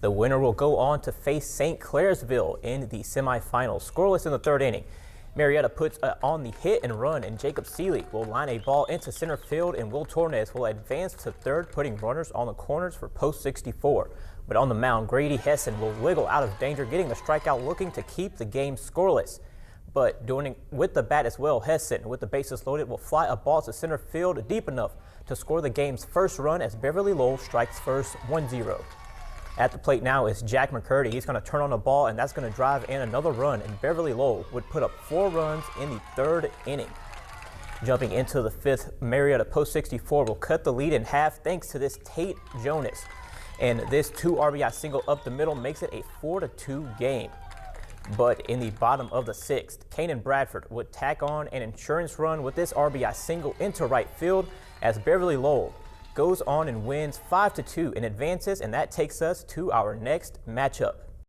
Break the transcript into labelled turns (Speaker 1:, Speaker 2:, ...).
Speaker 1: The winner will go on to face St. Clairsville in the semifinals. Scoreless in the third inning. Marietta puts on the hit and run, and Jacob Seeley will line a ball into center field, and Will Tornes will advance to third, putting runners on the corners for Post 64. But on the mound, Grady Hessen will wiggle out of danger, getting the strikeout, looking to keep the game scoreless. But doing with the bat as well, Hessen, with the bases loaded, will fly a ball to center field deep enough to score the game's first run as Beverly Lowell strikes first 1-0. At the plate now is Jack McCurdy. He's going to turn on the ball, and that's going to drive in another run, and Beverly Lowell would put up 4 runs in the third inning. Jumping into the fifth, Marietta Post 64 will cut the lead in half thanks to this Tate Jonas. And this 2 RBI single up the middle makes it a 4-2 game. But in the bottom of the 6th, Kanan Bradford would tack on an insurance run with this RBI single into right field as Beverly Lowell goes on and wins 5-2 and advances, and that takes us to our next matchup.